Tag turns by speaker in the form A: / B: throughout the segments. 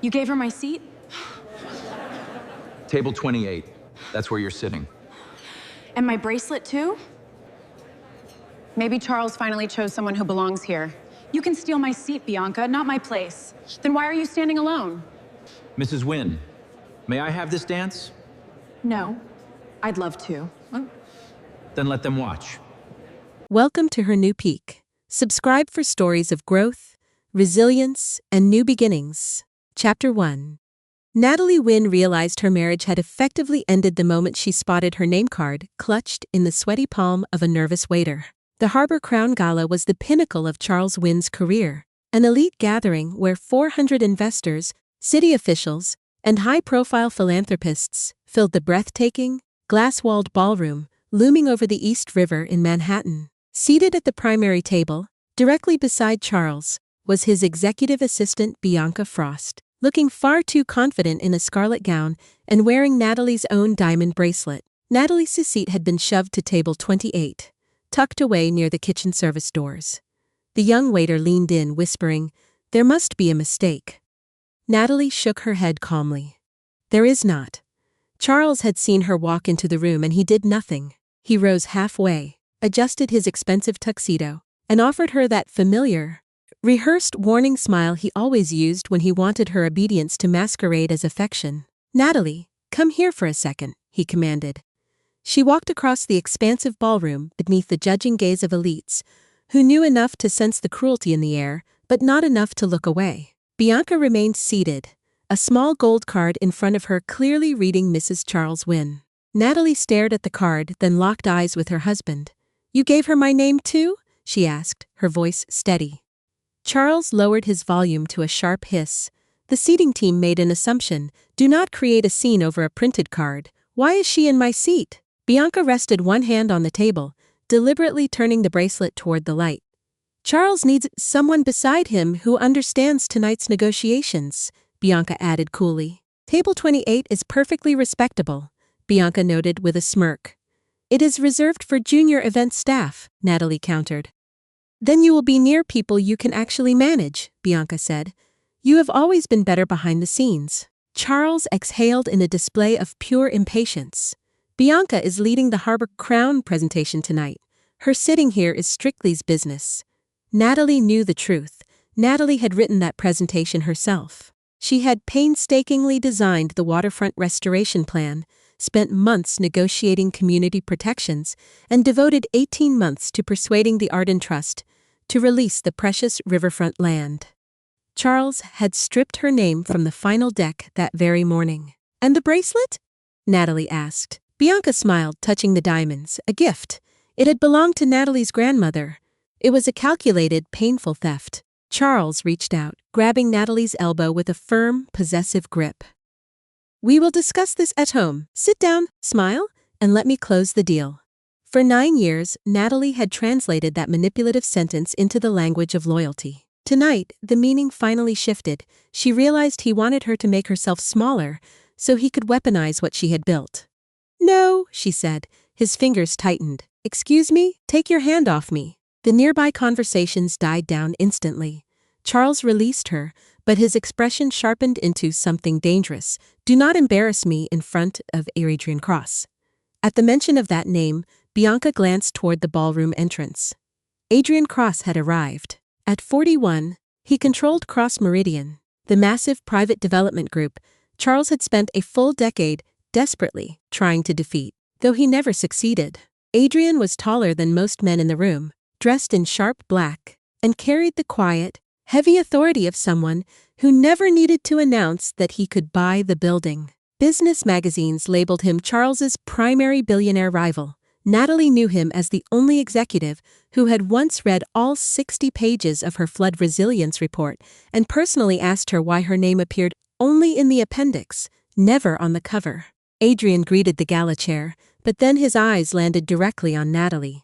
A: You gave her my seat?
B: Table 28. That's where you're sitting.
A: And my bracelet, too? Maybe Charles finally chose someone who belongs here. You can steal my seat, Bianca, not my place. Then why are you standing alone?
B: Mrs. Wynn, may I have this dance?
A: No. I'd love to.
B: Then let them watch.
C: Welcome to her new peak. Subscribe for stories of growth, resilience, and new beginnings. Chapter 1. Natalie Wynn realized her marriage had effectively ended the moment she spotted her name card clutched in the sweaty palm of a nervous waiter. The Harbor Crown Gala was the pinnacle of Charles Wynn's career, an elite gathering where 400 investors, city officials, and high-profile philanthropists filled the breathtaking, glass-walled ballroom looming over the East River in Manhattan. Seated at the primary table, directly beside Charles, was his executive assistant Bianca Frost, looking far too confident in a scarlet gown and wearing Natalie's own diamond bracelet. Natalie's seat had been shoved to table 28, tucked away near the kitchen service doors. The young waiter leaned in, whispering, "There must be a mistake." Natalie shook her head calmly. "There is not." Charles had seen her walk into the room and he did nothing. He rose halfway, adjusted his expensive tuxedo, and offered her that familiar, rehearsed warning smile he always used when he wanted her obedience to masquerade as affection. "Natalie, come here for a second," he commanded. She walked across the expansive ballroom beneath the judging gaze of elites, who knew enough to sense the cruelty in the air, but not enough to look away. Bianca remained seated, a small gold card in front of her clearly reading Mrs. Charles Wynn. Natalie stared at the card, then locked eyes with her husband. "You gave her my name too?" she asked, her voice steady. Charles lowered his volume to a sharp hiss. The seating team made an assumption. "Do not create a scene over a printed card. Why is she in my seat?" Bianca rested one hand on the table, deliberately turning the bracelet toward the light. "Charles needs someone beside him who understands tonight's negotiations," Bianca added coolly. "Table 28 is perfectly respectable," Bianca noted with a smirk. "It is reserved for junior event staff," Natalie countered. "Then you will be near people you can actually manage," Bianca said. "You have always been better behind the scenes." Charles exhaled in a display of pure impatience. "Bianca is leading the Harbor Crown presentation tonight. Her sitting here is strictly business." Natalie knew the truth. Natalie had written that presentation herself. She had painstakingly designed the waterfront restoration plan, spent months negotiating community protections, and devoted 18 months to persuading the Arden Trust to release the precious riverfront land. Charles had stripped her name from the final deck that very morning. "And the bracelet?" Natalie asked. Bianca smiled, touching the diamonds. "A gift. It had belonged to Natalie's grandmother. It was a calculated, painful theft." Charles reached out, grabbing Natalie's elbow with a firm, possessive grip. "We will discuss this at home. Sit down, smile, and let me close the deal." For 9 years, Natalie had translated that manipulative sentence into the language of loyalty. Tonight, the meaning finally shifted. She realized he wanted her to make herself smaller so he could weaponize what she had built. "No," she said, his fingers tightened. "Excuse me, take your hand off me." The nearby conversations died down instantly. Charles released her, but his expression sharpened into something dangerous. "Do not embarrass me in front of Adrian Cross." At the mention of that name, Bianca glanced toward the ballroom entrance. Adrian Cross had arrived. At 41, he controlled Cross Meridian, the massive private development group Charles had spent a full decade desperately trying to defeat, though he never succeeded. Adrian was taller than most men in the room, dressed in sharp black, and carried the quiet, heavy authority of someone who never needed to announce that he could buy the building. Business magazines labeled him Charles's primary billionaire rival. Natalie knew him as the only executive who had once read all 60 pages of her flood resilience report and personally asked her why her name appeared only in the appendix, never on the cover. Adrian greeted the gala chair, but then his eyes landed directly on Natalie.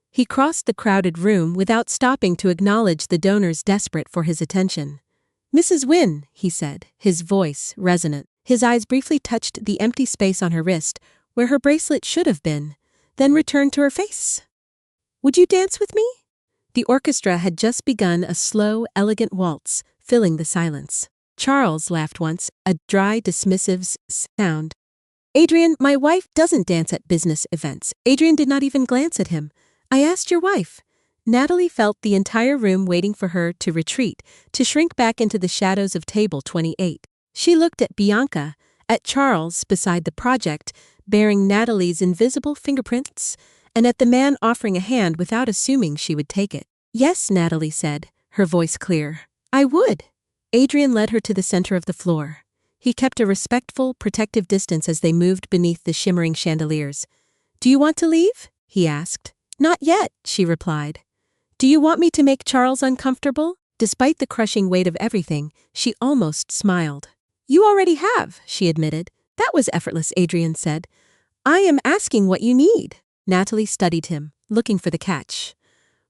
C: He crossed the crowded room without stopping to acknowledge the donors desperate for his attention. "Mrs. Wynn," he said, his voice resonant. His eyes briefly touched the empty space on her wrist, where her bracelet should have been, then returned to her face. "Would you dance with me?" The orchestra had just begun a slow, elegant waltz, filling the silence. Charles laughed once, a dry, dismissive sound. Adrian, my wife doesn't dance at business events. Adrian did not even glance at him. I asked your wife. Natalie felt the entire room waiting for her to retreat, to shrink back into the shadows of table 28. She looked at Bianca, at Charles beside the project, bearing Natalie's invisible fingerprints, and at the man offering a hand without assuming she would take it. Yes, Natalie said, her voice clear. I would. Adrian led her to the center of the floor. He kept a respectful, protective distance as they moved beneath the shimmering chandeliers. Do you want to leave? He asked. Not yet, she replied. Do you want me to make Charles uncomfortable? Despite the crushing weight of everything, she almost smiled. You already have, she admitted. That was effortless, Adrian said. I am asking what you need. Natalie studied him, looking for the catch.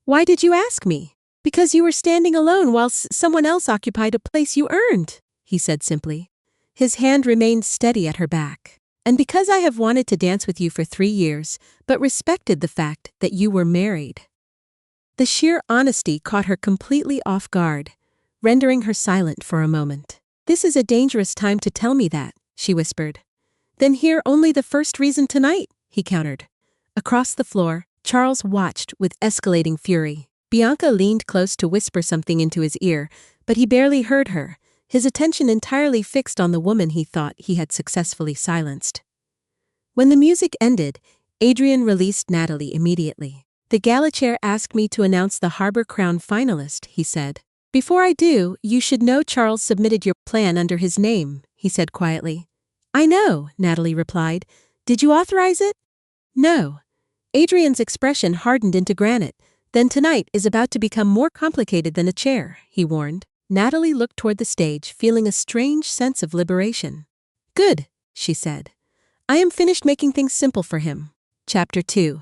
C: Why did you ask me? Because you were standing alone while someone else occupied a place you earned, he said simply. His hand remained steady at her back. And because I have wanted to dance with you for 3 years, but respected the fact that you were married. The sheer honesty caught her completely off guard, rendering her silent for a moment. This is a dangerous time to tell me that, she whispered. Then hear only the first reason tonight, he countered. Across the floor, Charles watched with escalating fury. Bianca leaned close to whisper something into his ear, but he barely heard her, his attention entirely fixed on the woman he thought he had successfully silenced. When the music ended, Adrian released Natalie immediately. The gala chair asked me to announce the Harbor Crown finalist, he said. Before I do, you should know Charles submitted your plan under his name, he said quietly. I know, Natalie replied. Did you authorize it? No. Adrian's expression hardened into granite. Then tonight is about to become more complicated than a chair, he warned. Natalie looked toward the stage, feeling a strange sense of liberation. Good, she said. I am finished making things simple for him. Chapter 2.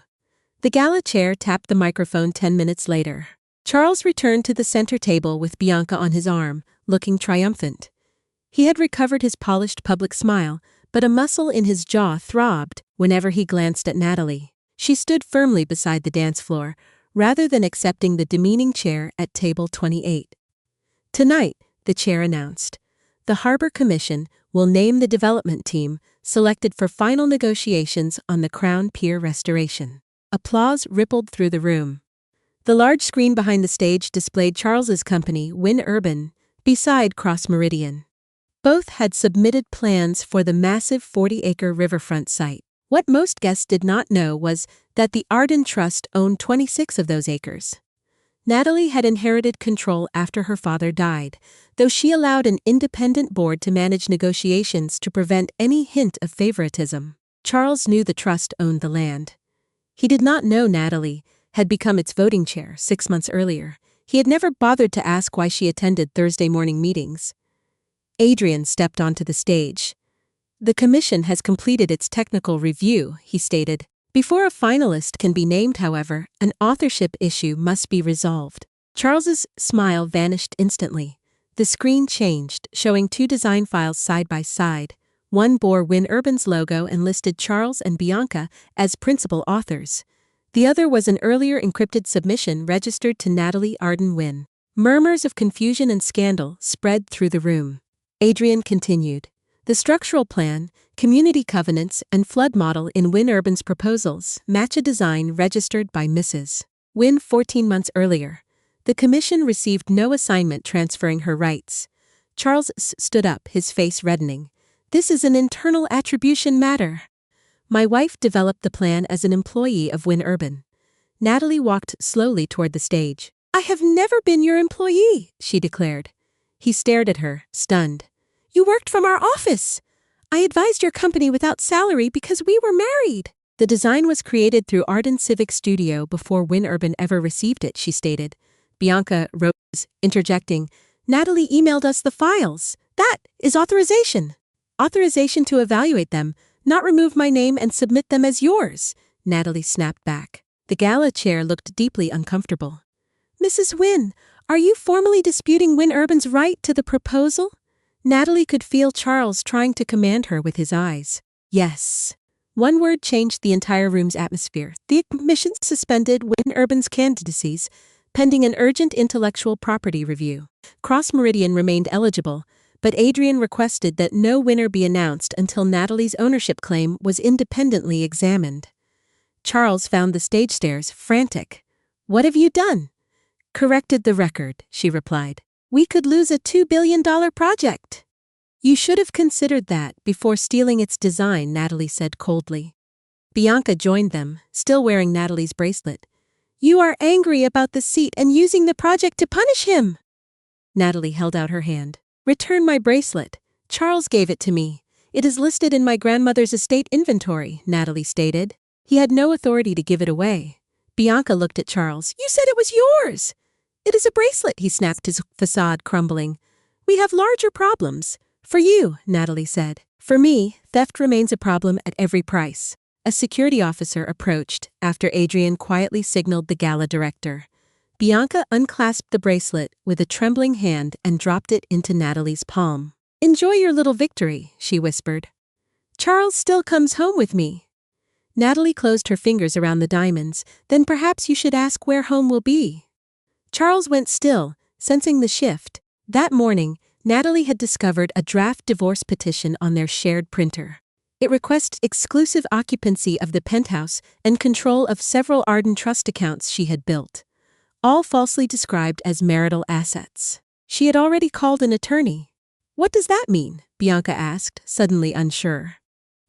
C: The gala chair tapped the microphone 10 minutes later. Charles returned to the center table with Bianca on his arm, looking triumphant. He had recovered his polished public smile, but a muscle in his jaw throbbed whenever he glanced at Natalie. She stood firmly beside the dance floor, rather than accepting the demeaning chair at table 28. Tonight, the chair announced, the Harbor Commission will name the development team selected for final negotiations on the Crown Pier restoration. Applause rippled through the room. The large screen behind the stage displayed Charles's company, Wynn Urban, beside Cross Meridian. Both had submitted plans for the massive 40-acre riverfront site. What most guests did not know was that the Arden Trust owned 26 of those acres. Natalie had inherited control after her father died, though she allowed an independent board to manage negotiations to prevent any hint of favoritism. Charles knew the trust owned the land. He did not know Natalie had become its voting chair 6 months earlier. He had never bothered to ask why she attended Thursday morning meetings. Adrian stepped onto the stage. The commission has completed its technical review, he stated. Before a finalist can be named, however, an authorship issue must be resolved. Charles's smile vanished instantly. The screen changed, showing 2 design files side by side. One bore Wynn Urban's logo and listed Charles and Bianca as principal authors. The other was an earlier encrypted submission registered to Natalie Arden Wynn. Murmurs of confusion and scandal spread through the room. Adrian continued. The structural plan, community covenants, and flood model in Wynn Urban's proposals match a design registered by Mrs. Wynn 14 months earlier. The commission received no assignment transferring her rights. Charles stood up, his face reddening. This is an internal attribution matter. My wife developed the plan as an employee of Wynn Urban. Natalie walked slowly toward the stage. I have never been your employee, she declared. He stared at her, stunned. You worked from our office. I advised your company without salary because we were married. The design was created through Arden Civic Studio before Wynn Urban ever received it, she stated. Bianca rose, interjecting, Natalie emailed us the files. That is authorization. Authorization to evaluate them, not remove my name and submit them as yours, Natalie snapped back. The gala chair looked deeply uncomfortable. Mrs. Wynn, are you formally disputing Wynn Urban's right to the proposal? Natalie could feel Charles trying to command her with his eyes. Yes. One word changed the entire room's atmosphere. The commission suspended Wynn Urban's candidacies, pending an urgent intellectual property review. Cross Meridian remained eligible, but Adrian requested that no winner be announced until Natalie's ownership claim was independently examined. Charles found the stage stairs frantic. "What have you done?" "Corrected the record," she replied. "We could lose a $2 billion project." "You should have considered that before stealing its design," Natalie said coldly. Bianca joined them, still wearing Natalie's bracelet. "You are angry about the seat and using the project to punish him." Natalie held out her hand. "Return my bracelet. Charles gave it to me. It is listed in my grandmother's estate inventory," Natalie stated. "He had no authority to give it away." Bianca looked at Charles. "You said it was yours!" "It is a bracelet," he snapped, his facade crumbling. "We have larger problems." "For you," Natalie said. "For me, theft remains a problem at every price." A security officer approached after Adrian quietly signaled the gala director. Bianca unclasped the bracelet with a trembling hand and dropped it into Natalie's palm. "Enjoy your little victory," she whispered. "Charles still comes home with me." Natalie closed her fingers around the diamonds. "Then perhaps you should ask where home will be." Charles went still, sensing the shift. That morning, Natalie had discovered a draft divorce petition on their shared printer. It requests exclusive occupancy of the penthouse and control of several Arden trust accounts she had built, all falsely described as marital assets. She had already called an attorney. "What does that mean?" Bianca asked, suddenly unsure.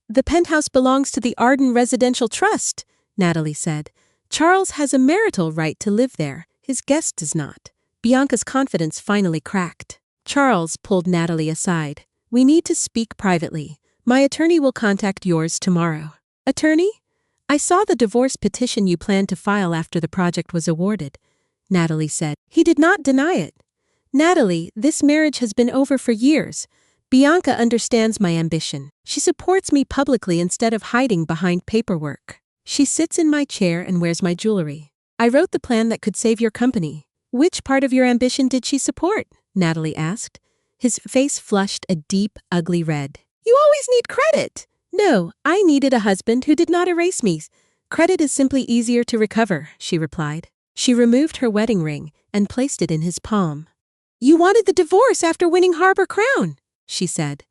C: "The penthouse belongs to the Arden Residential Trust," Natalie said. "Charles has a marital right to live there. His guest does not." Bianca's confidence finally cracked. Charles pulled Natalie aside. "We need to speak privately. My attorney will contact yours tomorrow." "Attorney? I saw the divorce petition you planned to file after the project was awarded," Natalie said. He did not deny it. "Natalie, this marriage has been over for years. Bianca understands my ambition. She supports me publicly instead of hiding behind paperwork. She sits in my chair and wears my jewelry. I wrote the plan that could save your company." "Which part of your ambition did she support?" Natalie asked. His face flushed a deep, ugly red. "You always need credit." "No, I needed a husband who did not erase me. Credit is simply easier to recover," she replied. She removed her wedding ring and placed it in his palm. "You wanted the divorce after winning Harbor Crown," she said.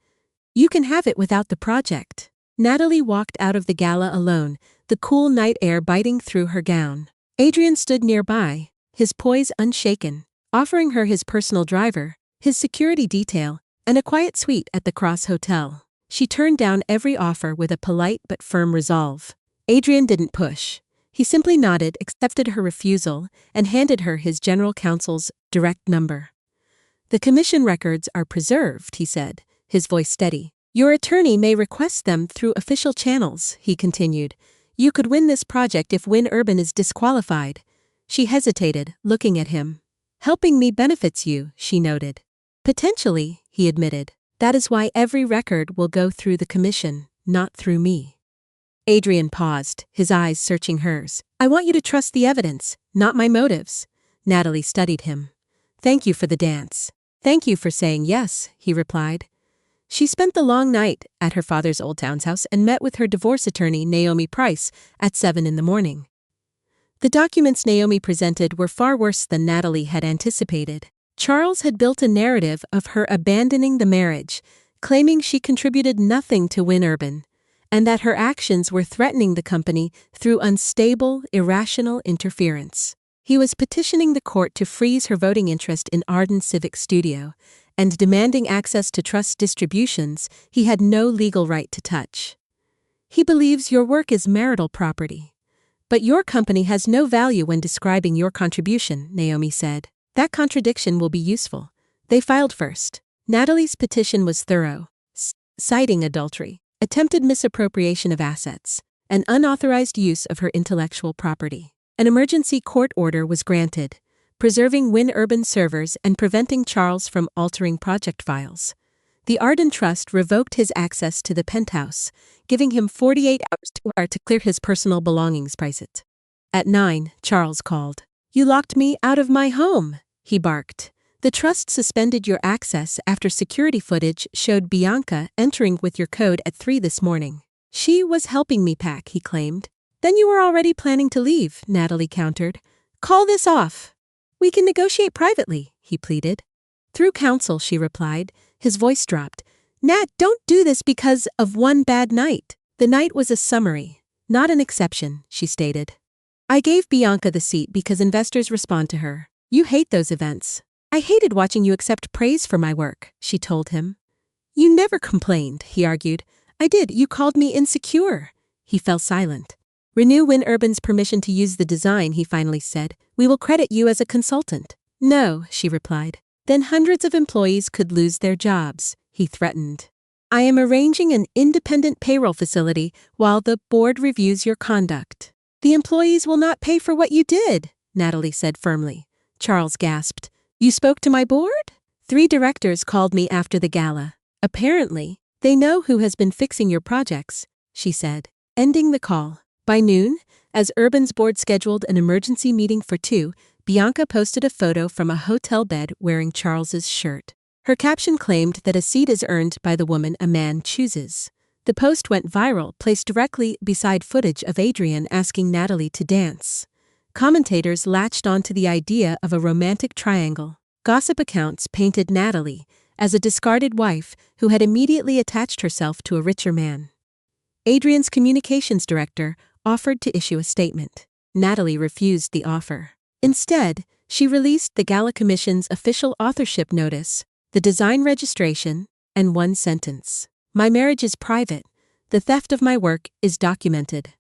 C: "You can have it without the project." Natalie walked out of the gala alone, the cool night air biting through her gown. Adrian stood nearby, his poise unshaken, offering her his personal driver, his security detail, and a quiet suite at the Cross Hotel. She turned down every offer with a polite but firm resolve. Adrian didn't push. He simply nodded, accepted her refusal, and handed her his general counsel's direct number. "The commission records are preserved," he said, his voice steady. "Your attorney may request them through official channels," he continued. "You could win this project if Win Urban is disqualified." She hesitated, looking at him. "Helping me benefits you," she noted. "Potentially," he admitted. "That is why every record will go through the commission, not through me." Adrian paused, his eyes searching hers. "I want you to trust the evidence, not my motives." Natalie studied him. "Thank you for the dance." "Thank you for saying yes," he replied. She spent the long night at her father's old townhouse and met with her divorce attorney, Naomi Price, at 7 in the morning. The documents Naomi presented were far worse than Natalie had anticipated. Charles had built a narrative of her abandoning the marriage, claiming she contributed nothing to Win Urban, and that her actions were threatening the company through unstable, irrational interference. He was petitioning the court to freeze her voting interest in Arden Civic Studio, and demanding access to trust distributions he had no legal right to touch. "He believes your work is marital property. But your company has no value when describing your contribution," Naomi said. "That contradiction will be useful." They filed first. Natalie's petition was thorough, citing adultery, attempted misappropriation of assets, and unauthorized use of her intellectual property. An emergency court order was granted, preserving Win Urban servers and preventing Charles from altering project files. The Arden Trust revoked his access to the penthouse, giving him 48 hours to clear his personal belongings. At 9, Charles called. "You locked me out of my home," he barked. "The trust suspended your access after security footage showed Bianca entering with your code at 3 this morning. She was helping me pack," he claimed. "Then you were already planning to leave," Natalie countered. "Call this off." "We can negotiate privately," he pleaded. "Through counsel," she replied, His voice dropped. Nat, don't do this because of one bad night. The night was a summary, not an exception, she stated. I gave Bianca the seat because investors respond to her. You hate those events. I hated watching you accept praise for my work, she told him. You never complained, he argued. I did. You called me insecure. He fell silent. Renew Win Urban's permission to use the design, he finally said. We will credit you as a consultant. No, she replied. Then hundreds of employees could lose their jobs, he threatened. I am arranging an independent payroll facility while the board reviews your conduct. The employees will not pay for what you did, Natalie said firmly. Charles gasped. You spoke to my board? 3 directors called me after the gala. Apparently, they know who has been fixing your projects, she said, ending the call. By noon, as Urban's board scheduled an emergency meeting for 2, Bianca posted a photo from a hotel bed wearing Charles's shirt. Her caption claimed that a seat is earned by the woman a man chooses. The post went viral, placed directly beside footage of Adrian asking Natalie to dance. Commentators latched onto the idea of a romantic triangle. Gossip accounts painted Natalie as a discarded wife who had immediately attached herself to a richer man. Adrian's communications director offered to issue a statement. Natalie refused the offer. Instead, she released the Gala Commission's official authorship notice, the design registration, and one sentence. My marriage is private. The theft of my work is documented.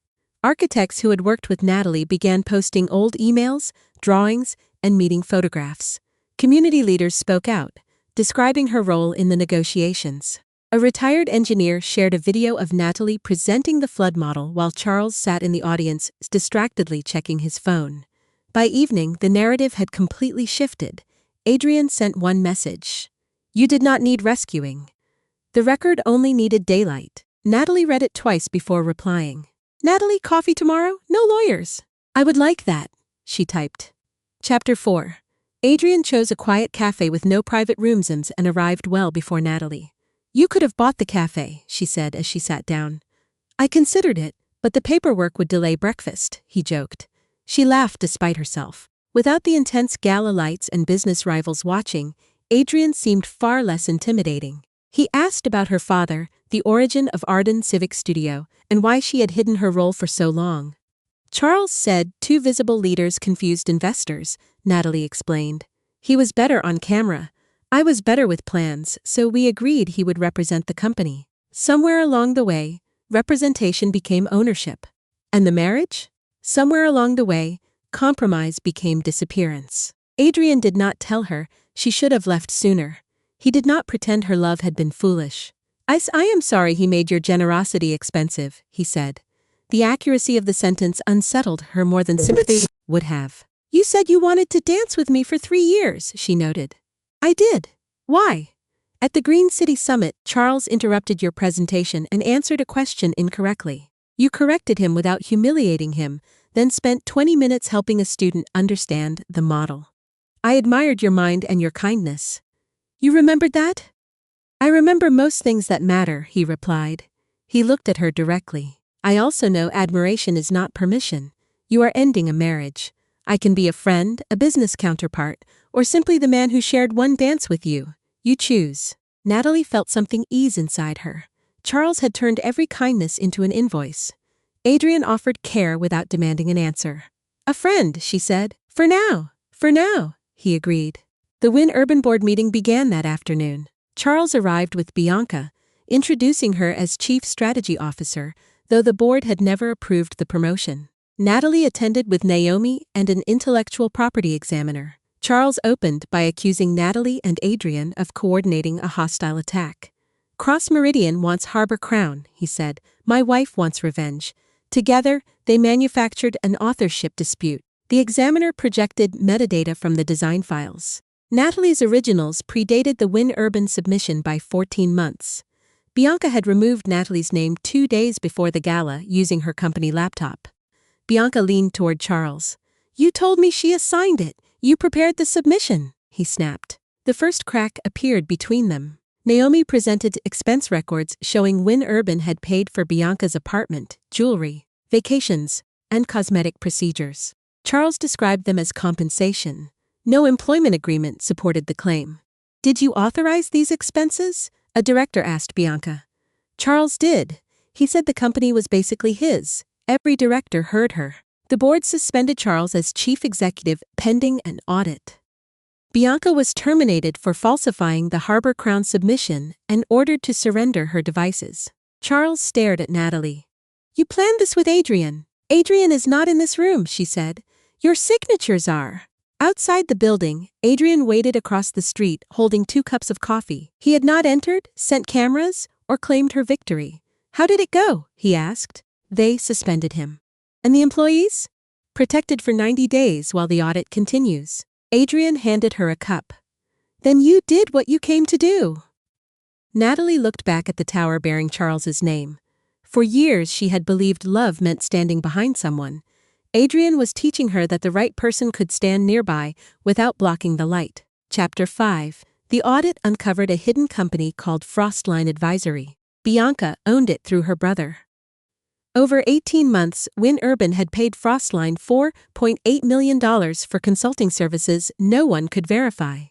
C: Architects who had worked with Natalie began posting old emails, drawings, and meeting photographs. Community leaders spoke out, describing her role in the negotiations. A retired engineer shared a video of Natalie presenting the flood model while Charles sat in the audience distractedly checking his phone. By evening, the narrative had completely shifted. Adrian sent one message. You did not need rescuing. The record only needed daylight. Natalie read it twice before replying. Natalie, coffee tomorrow? No lawyers. I would like that, she typed. Chapter 4. Adrian chose a quiet cafe with no private rooms and arrived well before Natalie. You could have bought the cafe, she said as she sat down. I considered it, but the paperwork would delay breakfast, he joked. She laughed despite herself. Without the intense gala lights and business rivals watching, Adrian seemed far less intimidating. He asked about her father, the origin of Arden Civic Studio, and why she had hidden her role for so long. Charles said 2 visible leaders confused investors, Natalie explained. He was better on camera. I was better with plans, so we agreed he would represent the company. Somewhere along the way, representation became ownership. And the marriage? Somewhere along the way, compromise became disappearance. Adrian did not tell her she should have left sooner. He did not pretend her love had been foolish. I am sorry he made your generosity expensive, he said. The accuracy of the sentence unsettled her more than sympathy would have. You said you wanted to dance with me for 3 years, she noted. I did. Why? At the Green City Summit, Charles interrupted your presentation and answered a question incorrectly. You corrected him without humiliating him, then spent 20 minutes helping a student understand the model. I admired your mind and your kindness. You remembered that? I remember most things that matter, he replied. He looked at her directly. I also know admiration is not permission. You are ending a marriage. I can be a friend, a business counterpart, or simply the man who shared one dance with you. You choose. Natalie felt something ease inside her. Charles had turned every kindness into an invoice. Adrian offered care without demanding an answer. A friend, she said. For now, he agreed. The Win Urban Board meeting began that afternoon. Charles arrived with Bianca, introducing her as Chief Strategy Officer, though the board had never approved the promotion. Natalie attended with Naomi and an intellectual property examiner. Charles opened by accusing Natalie and Adrian of coordinating a hostile attack. Cross Meridian wants Harbor Crown, he said. My wife wants revenge. Together, they manufactured an authorship dispute. The examiner projected metadata from the design files. Natalie's originals predated the Win Urban submission by 14 months. Bianca had removed Natalie's name 2 days before the gala using her company laptop. Bianca leaned toward Charles. You told me she assigned it. You prepared the submission, he snapped. The first crack appeared between them. Naomi presented expense records showing Win Urban had paid for Bianca's apartment, jewelry, vacations, and cosmetic procedures. Charles described them as compensation. No employment agreement supported the claim. Did you authorize these expenses? A director asked Bianca. Charles did. He said the company was basically his. Every director heard her. The board suspended Charles as chief executive pending an audit. Bianca was terminated for falsifying the Harbor Crown submission and ordered to surrender her devices. Charles stared at Natalie. You planned this with Adrian. Adrian is not in this room, she said. Your signatures are. Outside the building, Adrian waited across the street holding 2 cups of coffee. He had not entered, sent cameras, or claimed her victory. How did it go? He asked. They suspended him. And the employees? Protected for 90 days while the audit continues. Adrian handed her a cup. Then you did what you came to do. Natalie looked back at the tower bearing Charles's name. For years she had believed love meant standing behind someone. Adrian was teaching her that the right person could stand nearby without blocking the light. Chapter 5. The audit uncovered a hidden company called Frostline Advisory. Bianca owned it through her brother. Over 18 months, Wynn Urban had paid Frostline $4.8 million for consulting services no one could verify.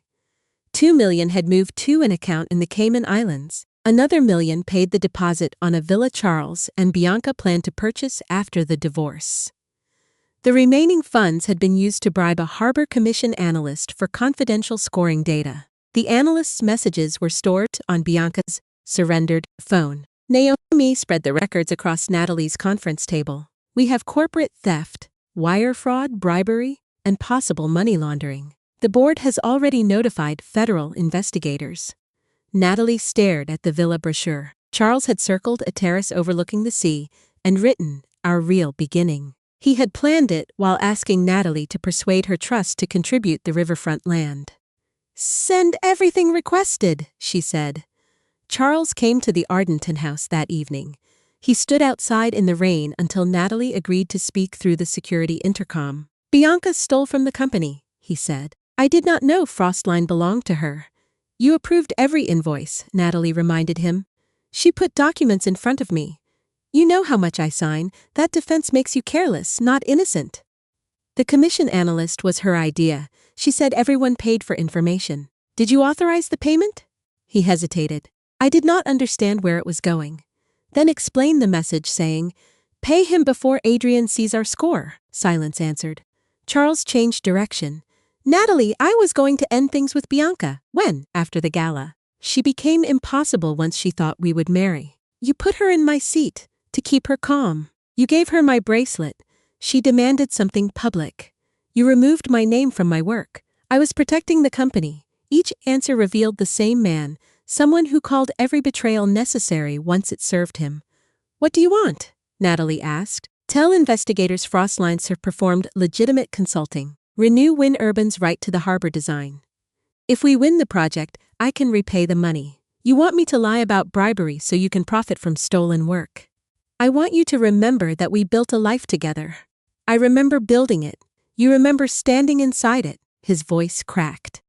C: $2 million had moved to an account in the Cayman Islands. Another $1 million paid the deposit on a villa Charles and Bianca planned to purchase after the divorce. The remaining funds had been used to bribe a Harbor Commission analyst for confidential scoring data. The analyst's messages were stored on Bianca's surrendered phone. Naomi spread the records across Natalie's conference table. We have corporate theft, wire fraud, bribery, and possible money laundering. The board has already notified federal investigators. Natalie stared at the villa brochure. Charles had circled a terrace overlooking the sea and written, "Our real beginning." He had planned it while asking Natalie to persuade her trust to contribute the riverfront land. "Send everything requested," she said. Charles came to the Ardenton house that evening. He stood outside in the rain until Natalie agreed to speak through the security intercom. "Bianca stole from the company," he said. "I did not know Frostline belonged to her." "You approved every invoice," Natalie reminded him. "She put documents in front of me. You know how much I sign. That defense makes you careless, not innocent." The commission analyst was her idea. She said everyone paid for information. "Did you authorize the payment?" He hesitated. "I did not understand where it was going." Then explained the message saying, "Pay him before Adrian sees our score." Silence answered. Charles changed direction. "Natalie, I was going to end things with Bianca." "When?" "After the gala. She became impossible once she thought we would marry. You put her in my seat to keep her calm. You gave her my bracelet. She demanded something public. You removed my name from my work. I was protecting the company." Each answer revealed the same man, someone who called every betrayal necessary once it served him. "What do you want?" Natalie asked. "Tell investigators Frostlines have performed legitimate consulting. Renew Wynn Urban's right to the harbor design. If we win the project, I can repay the money. You want me to lie about bribery so you can profit from stolen work. I want you to remember that we built a life together. I remember building it. You remember standing inside it." His voice cracked.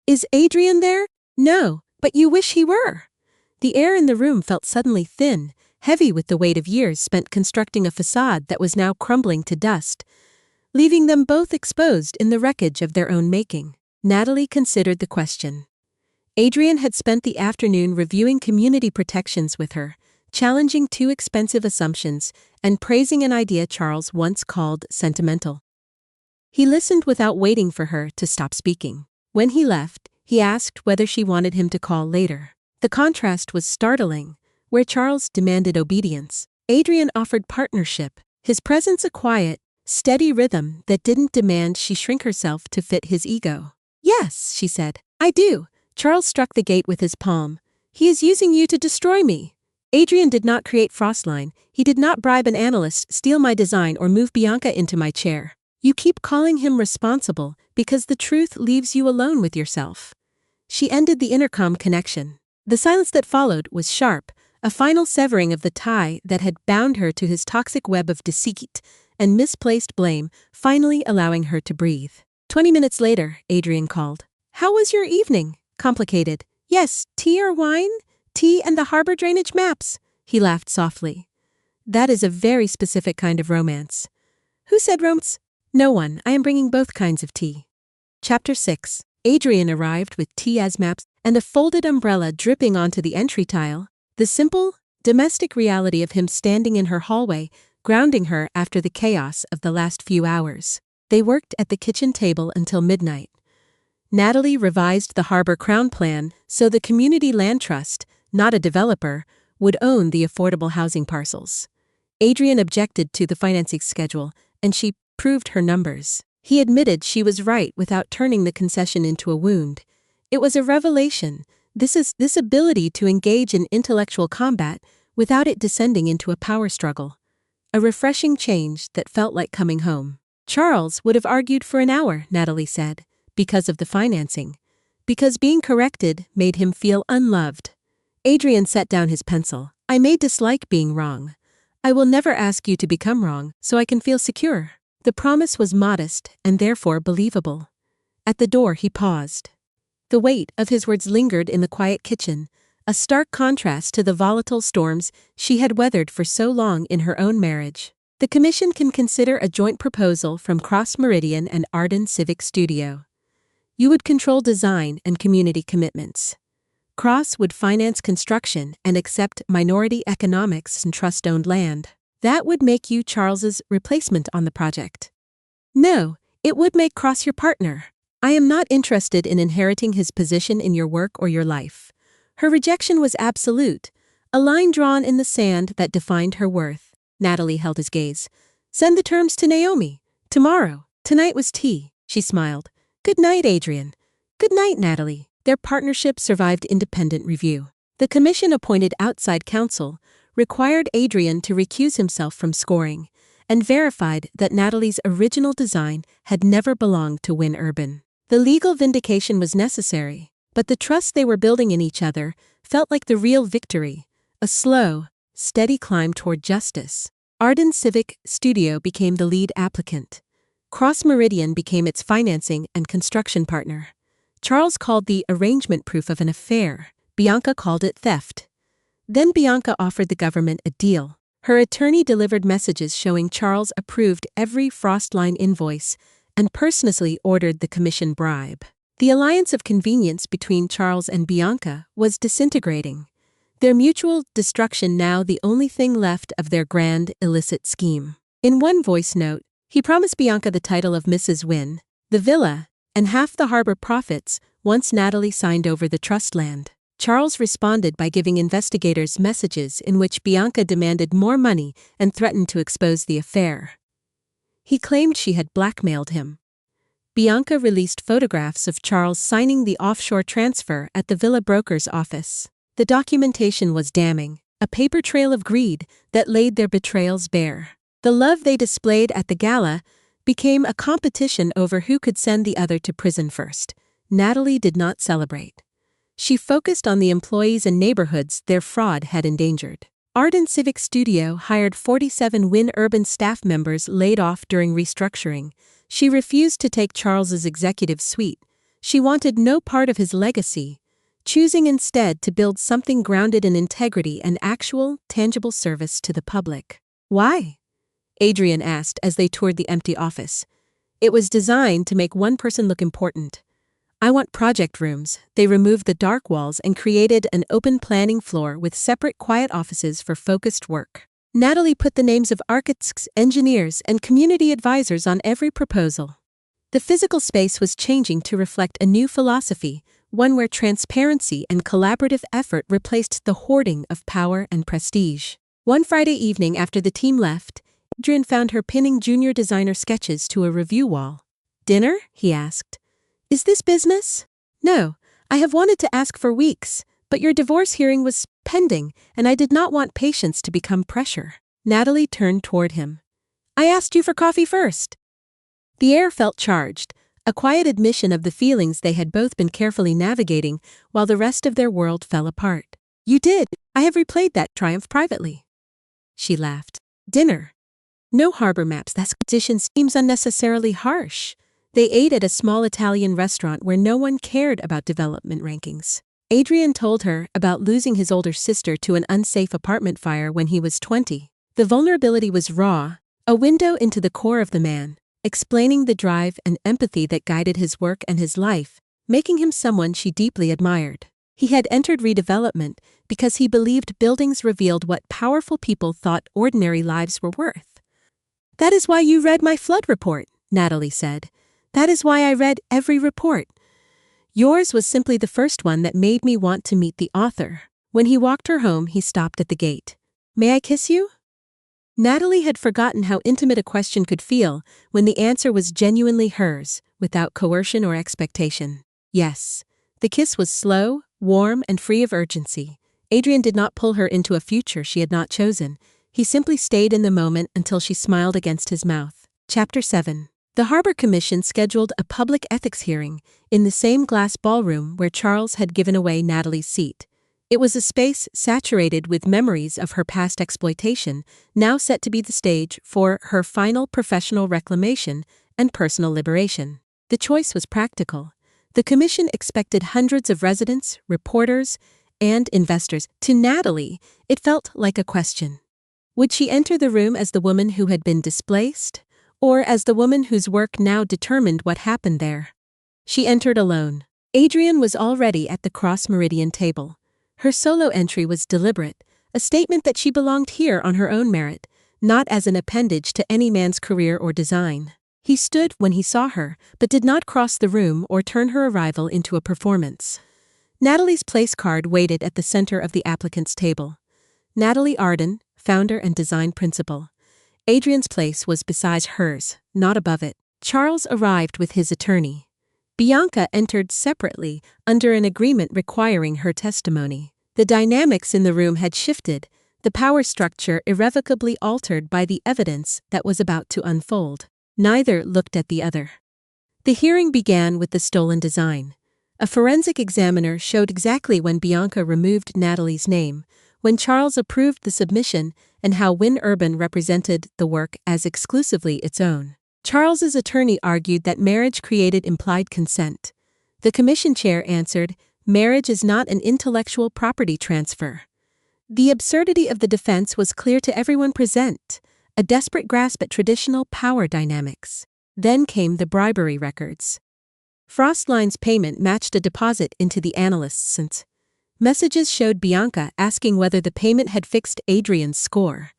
C: "Is Adrian there?" "No, but you wish he were." The air in the room felt suddenly thin, heavy with the weight of years spent constructing a facade that was now crumbling to dust, leaving them both exposed in the wreckage of their own making. Natalie considered the question. Adrian had spent the afternoon reviewing community protections with her, challenging 2 expensive assumptions and praising an idea Charles once called sentimental. He listened without waiting for her to stop speaking. When he left, he asked whether she wanted him to call later. The contrast was startling. Where Charles demanded obedience, Adrian offered partnership, his presence a quiet, steady rhythm that didn't demand she shrink herself to fit his ego. "Yes," she said, "I do." Charles struck the gate with his palm. "He is using you to destroy me." Adrian did not create Frostline. He did not bribe an analyst, steal my design, or move Bianca into my chair. You keep calling him responsible because the truth leaves you alone with yourself. She ended the intercom connection. The silence that followed was sharp, a final severing of the tie that had bound her to his toxic web of deceit and misplaced blame, finally allowing her to breathe. 20 minutes later, Adrian called. "How was your evening?" "Complicated." "Yes, tea or wine?" "Tea and the harbor drainage maps." He laughed softly. "That is a very specific kind of romance." "Who said romance?" "No one. I am bringing both kinds of tea." Chapter 6. Adrian arrived with tea as maps. and a folded umbrella dripping onto the entry tile, the simple, domestic reality of him standing in her hallway, grounding her after the chaos of the last few hours. They worked at the kitchen table until midnight. Natalie revised the Harbor Crown Plan so the Community Land Trust, not a developer, would own the affordable housing parcels. Adrian objected to the financing schedule, and she proved her numbers. He admitted she was right without turning the concession into a wound. It was a revelation. This ability to engage in intellectual combat without it descending into a power struggle. A refreshing change that felt like coming home. Charles would have argued for an hour, Natalie said, because of the financing. Because being corrected made him feel unloved. Adrian set down his pencil. I may dislike being wrong. I will never ask you to become wrong, so I can feel secure. The promise was modest and therefore believable. At the door he paused. The weight of his words lingered in the quiet kitchen, a stark contrast to the volatile storms she had weathered for so long in her own marriage. The commission can consider a joint proposal from Cross Meridian and Arden Civic Studio. You would control design and community commitments. Cross would finance construction and accept minority economics and trust-owned land. That would make you Charles's replacement on the project. No, it would make Cross your partner. I am not interested in inheriting his position in your work or your life. Her rejection was absolute, a line drawn in the sand that defined her worth. Natalie held his gaze. Send the terms to Naomi. Tomorrow. Tonight was tea. She smiled. Good night, Adrian. Good night, Natalie. Their partnership survived independent review. The commission appointed outside counsel, required Adrian to recuse himself from scoring, and verified that Natalie's original design had never belonged to Wynn Urban. The legal vindication was necessary, but the trust they were building in each other felt like the real victory, a slow, steady climb toward justice. Arden Civic Studio became the lead applicant. Cross Meridian became its financing and construction partner. Charles called the arrangement proof of an affair. Bianca called it theft. Then Bianca offered the government a deal. Her attorney delivered messages showing Charles approved every Frostline invoice and personally ordered the commission bribe. The alliance of convenience between Charles and Bianca was disintegrating. Their mutual destruction now the only thing left of their grand, illicit scheme. In one voice note, he promised Bianca the title of Mrs. Wynn, the villa, and half the harbor profits once Natalie signed over the trust land. Charles responded by giving investigators messages in which Bianca demanded more money and threatened to expose the affair. He claimed she had blackmailed him. Bianca released photographs of Charles signing the offshore transfer at the villa broker's office. The documentation was damning, a paper trail of greed that laid their betrayals bare. The love they displayed at the gala became a competition over who could send the other to prison first. Natalie did not celebrate. She focused on the employees and neighborhoods their fraud had endangered. Arden Civic Studio hired 47 Wynn Urban staff members laid off during restructuring. She refused to take Charles's executive suite. She wanted no part of his legacy, choosing instead to build something grounded in integrity and actual, tangible service to the public. Why? Adrian asked as they toured the empty office. It was designed to make one person look important. I want project rooms. They removed the dark walls and created an open planning floor with separate quiet offices for focused work. Natalie put the names of architects, engineers, and community advisors on every proposal. The physical space was changing to reflect a new philosophy, one where transparency and collaborative effort replaced the hoarding of power and prestige. One Friday evening after the team left, Adrian found her pinning junior designer sketches to a review wall. Dinner? He asked. Is this business? No, I have wanted to ask for weeks, but your divorce hearing was pending, and I did not want patience to become pressure. Natalie turned toward him. I asked you for coffee first. The air felt charged, a quiet admission of the feelings they had both been carefully navigating while the rest of their world fell apart. You did. I have replayed that triumph privately. She laughed. Dinner. No harbor maps. That condition seems unnecessarily harsh. They ate at a small Italian restaurant where no one cared about development rankings. Adrian told her about losing his older sister to an unsafe apartment fire when he was 20. The vulnerability was raw, a window into the core of the man, explaining the drive and empathy that guided his work and his life, making him someone she deeply admired. He had entered redevelopment because he believed buildings revealed what powerful people thought ordinary lives were worth. "That is why you read my flood report," Natalie said. "That is why I read every report. Yours was simply the first one that made me want to meet the author." When he walked her home, he stopped at the gate. "May I kiss you?" Natalie had forgotten how intimate a question could feel when the answer was genuinely hers, without coercion or expectation. Yes. The kiss was slow, warm, and free of urgency. Adrian did not pull her into a future she had not chosen. He simply stayed in the moment until she smiled against his mouth. Chapter 7. The Harbor Commission scheduled a public ethics hearing in the same glass ballroom where Charles had given away Natalie's seat. It was a space saturated with memories of her past exploitation, now set to be the stage for her final professional reclamation and personal liberation. The choice was practical. The commission expected hundreds of residents, reporters, and investors. To Natalie, it felt like a question. Would she enter the room as the woman who had been displaced, or as the woman whose work now determined what happened there? She entered alone. Adrian was already at the cross-meridian table. Her solo entry was deliberate, a statement that she belonged here on her own merit, not as an appendage to any man's career or design. He stood when he saw her, but did not cross the room or turn her arrival into a performance. Natalie's place card waited at the center of the applicant's table. Natalie Arden, founder and design principal. Adrian's place was beside hers, not above it. Charles arrived with his attorney. Bianca entered separately, under an agreement requiring her testimony. The dynamics in the room had shifted, the power structure irrevocably altered by the evidence that was about to unfold. Neither looked at the other. The hearing began with the stolen design. A forensic examiner showed exactly when Bianca removed Natalie's name, when Charles approved the submission, and how Wynn Urban represented the work as exclusively its own. Charles's attorney argued that marriage created implied consent. The commission chair answered, "Marriage is not an intellectual property transfer." The absurdity of the defense was clear to everyone present, a desperate grasp at traditional power dynamics. Then came the bribery records. Frostline's payment matched a deposit into the analyst's account. Messages showed Bianca asking whether the payment had fixed Adrian's score.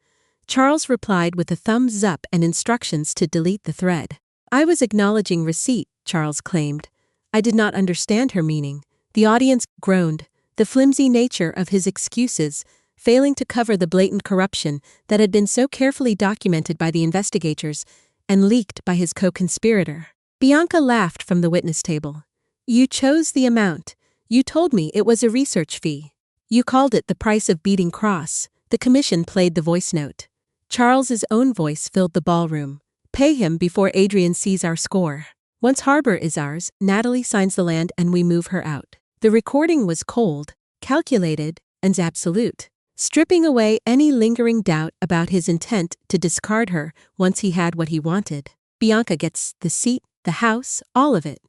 C: Charles replied with a thumbs up and instructions to delete the thread. "I was acknowledging receipt," Charles claimed. "I did not understand her meaning." The audience groaned, the flimsy nature of his excuses, failing to cover the blatant corruption that had been so carefully documented by the investigators and leaked by his co-conspirator. Bianca laughed from the witness table. "You chose the amount. You told me it was a research fee. You called it the price of beating Cross." The commission played the voice note. Charles's own voice filled the ballroom. "Pay him before Adrian sees our score. Once Harbor is ours, Natalie signs the land and we move her out." The recording was cold, calculated, and absolute, stripping away any lingering doubt about his intent to discard her once he had what he wanted. Bianca gets the seat, the house, all of it.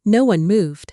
C: No one moved.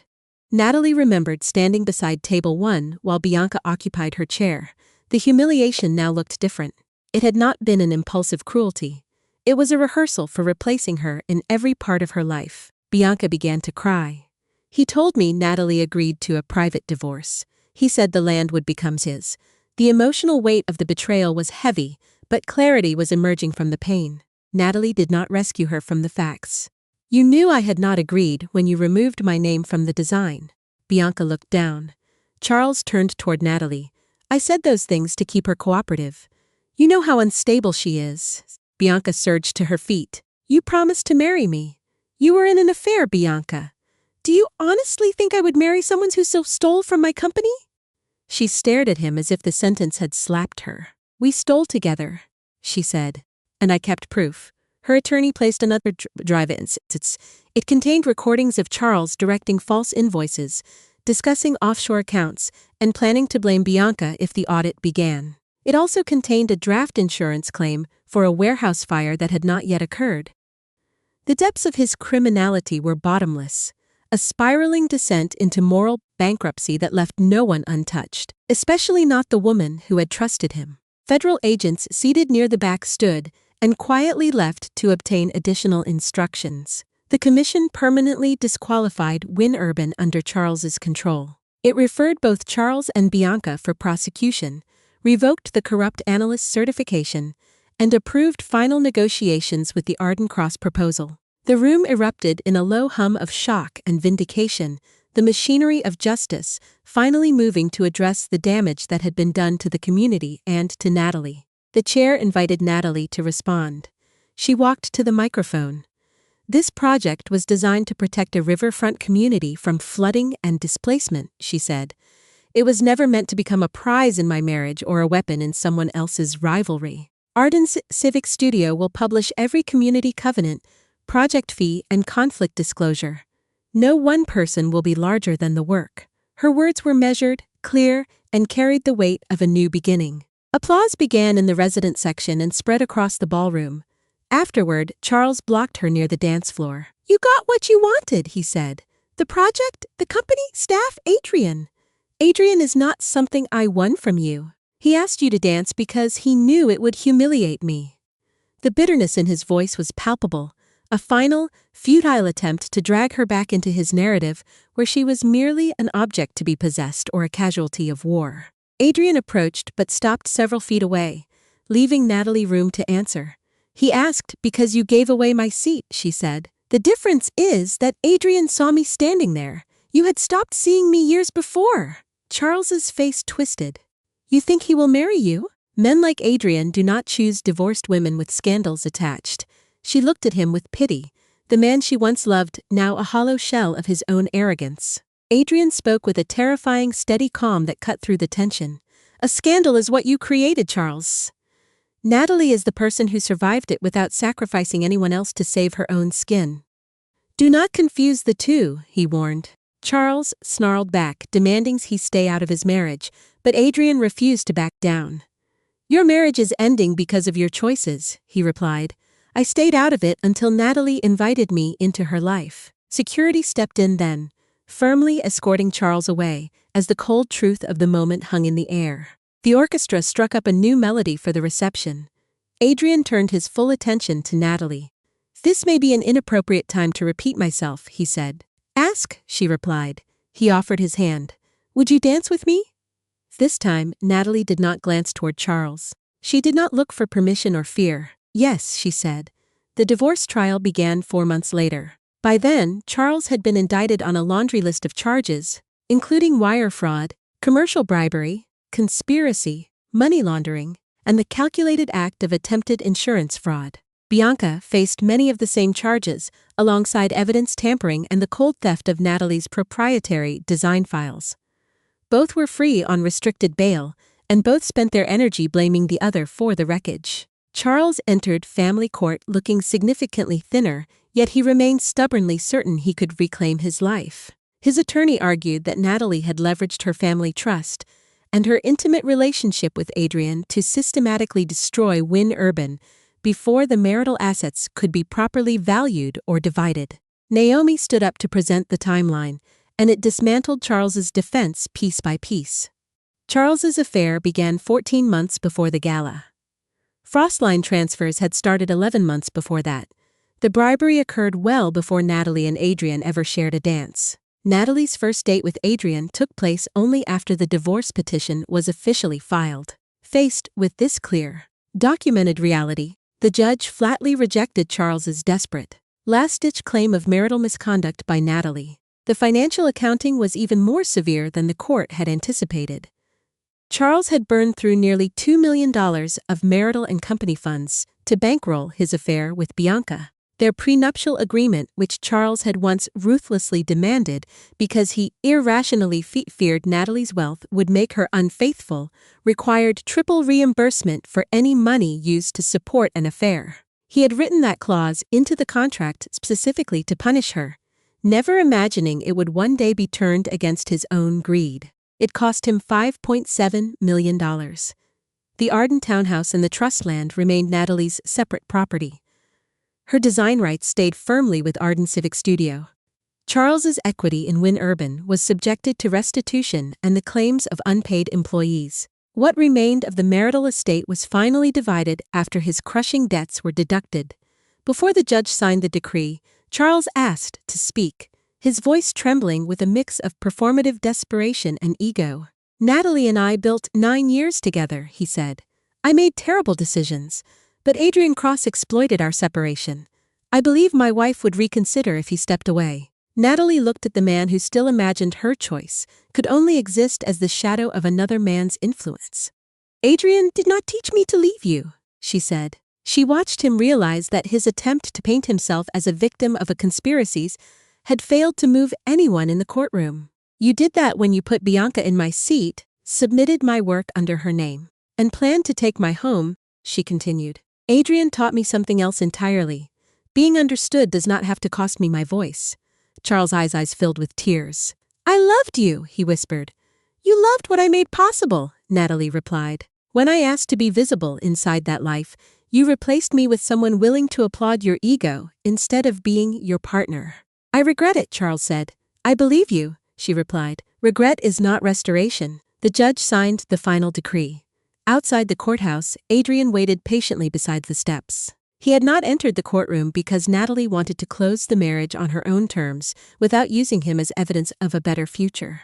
C: Natalie remembered standing beside table 1 while Bianca occupied her chair. The humiliation now looked different. It had not been an impulsive cruelty. It was a rehearsal for replacing her in every part of her life. Bianca began to cry. "He told me Natalie agreed to a private divorce. He said the land would become his." The emotional weight of the betrayal was heavy, but clarity was emerging from the pain. Natalie did not rescue her from the facts. "You knew I had not agreed when you removed my name from the design." Bianca looked down. Charles turned toward Natalie. "I said those things to keep her cooperative. You know how unstable she is." Bianca surged to her feet. "You promised to marry me. You were in an affair, Bianca. Do you honestly think I would marry someone who so stole from my company?" She stared at him as if the sentence had slapped her. "We stole together," she said, "and I kept proof." Her attorney placed another drive in. It contained recordings of Charles directing false invoices, discussing offshore accounts, and planning to blame Bianca if the audit began. It also contained a draft insurance claim for a warehouse fire that had not yet occurred. The depths of his criminality were bottomless, a spiraling descent into moral bankruptcy that left no one untouched, especially not the woman who had trusted him. Federal agents seated near the back stood and quietly left to obtain additional instructions. The commission permanently disqualified Wynn Urban under Charles's control. It referred both Charles and Bianca for prosecution, revoked the corrupt analyst's certification, and approved final negotiations with the Arden Cross proposal. The room erupted in a low hum of shock and vindication, the machinery of justice finally moving to address the damage that had been done to the community and to Natalie. The chair invited Natalie to respond. She walked to the microphone. This project was designed to protect a riverfront community from flooding and displacement, she said. It was never meant to become a prize in my marriage or a weapon in someone else's rivalry. Arden's Civic Studio will publish every community covenant, project fee, and conflict disclosure. No one person will be larger than the work. Her words were measured, clear, and carried the weight of a new beginning. Applause began in the resident section and spread across the ballroom. Afterward, Charles blocked her near the dance floor. "You got what you wanted," he said. "The project, the company, staff, Adrian. Adrian is not something I won from you. He asked you to dance because he knew it would humiliate me." The bitterness in his voice was palpable, a final, futile attempt to drag her back into his narrative where she was merely an object to be possessed or a casualty of war. Adrian approached but stopped several feet away, leaving Natalie room to answer. "He asked because you gave away my seat," she said. "The difference is that Adrian saw me standing there. You had stopped seeing me years before." Charles's face twisted. "You think he will marry you?" Men like Adrian do not choose divorced women with scandals attached. She looked at him with pity. The man she once loved, now a hollow shell of his own arrogance. Adrian spoke with a terrifying, steady calm that cut through the tension. "A scandal is what you created, Charles. Natalie is the person who survived it without sacrificing anyone else to save her own skin." "Do not confuse the two," he warned. Charles snarled back, demanding he stay out of his marriage, but Adrian refused to back down. "Your marriage is ending because of your choices," he replied. "I stayed out of it until Natalie invited me into her life." Security stepped in then, firmly escorting Charles away, as the cold truth of the moment hung in the air. The orchestra struck up a new melody for the reception. Adrian turned his full attention to Natalie. "This may be an inappropriate time to repeat myself," he said. "Ask," she replied. He offered his hand. "Would you dance with me?" This time, Natalie did not glance toward Charles. She did not look for permission or fear. "Yes," she said. The divorce trial began 4 months later. By then, Charles had been indicted on a laundry list of charges, including wire fraud, commercial bribery, conspiracy, money laundering, and the calculated act of attempted insurance fraud. Bianca faced many of the same charges, alongside evidence tampering and the cold theft of Natalie's proprietary design files. Both were free on restricted bail, and both spent their energy blaming the other for the wreckage. Charles entered family court looking significantly thinner, yet he remained stubbornly certain he could reclaim his life. His attorney argued that Natalie had leveraged her family trust and her intimate relationship with Adrian to systematically destroy Wynn Urban before the marital assets could be properly valued or divided. Naomi stood up to present the timeline, and it dismantled Charles's defense piece by piece. Charles's affair began 14 months before the gala. Frostline transfers had started 11 months before that. The bribery occurred well before Natalie and Adrian ever shared a dance. Natalie's first date with Adrian took place only after the divorce petition was officially filed. Faced with this clear, documented reality, the judge flatly rejected Charles's desperate, last-ditch claim of marital misconduct by Natalie. The financial accounting was even more severe than the court had anticipated. Charles had burned through nearly $2 million of marital and company funds to bankroll his affair with Bianca. Their prenuptial agreement, which Charles had once ruthlessly demanded because he irrationally feared Natalie's wealth would make her unfaithful, required triple reimbursement for any money used to support an affair. He had written that clause into the contract specifically to punish her, never imagining it would one day be turned against his own greed. It cost him $5.7 million. The Arden townhouse and the trust land remained Natalie's separate property. Her design rights stayed firmly with Arden Civic Studio. Charles's equity in Wynn Urban was subjected to restitution and the claims of unpaid employees. What remained of the marital estate was finally divided after his crushing debts were deducted. Before the judge signed the decree, Charles asked to speak. his voice trembling with a mix of performative desperation and ego. Natalie and I built 9 years together, he said. I made terrible decisions, but Adrian Cross exploited our separation. I believe my wife would reconsider if he stepped away. Natalie looked at the man who still imagined her choice could only exist as the shadow of another man's influence. Adrian did not teach me to leave you, she said. She watched him realize that his attempt to paint himself as a victim of a conspiracy had failed to move anyone in the courtroom. You did that when you put Bianca in my seat, submitted my work under her name, and planned to take my home, she continued. Adrian taught me something else entirely. Being understood does not have to cost me my voice. Charles' eyes filled with tears. I loved you, he whispered. You loved what I made possible, Natalie replied. When I asked to be visible inside that life, you replaced me with someone willing to applaud your ego instead of being your partner. I regret it, Charles said. I believe you, she replied. Regret is not restoration. The judge signed the final decree. Outside the courthouse, Adrian waited patiently beside the steps. He had not entered the courtroom because Natalie wanted to close the marriage on her own terms without using him as evidence of a better future.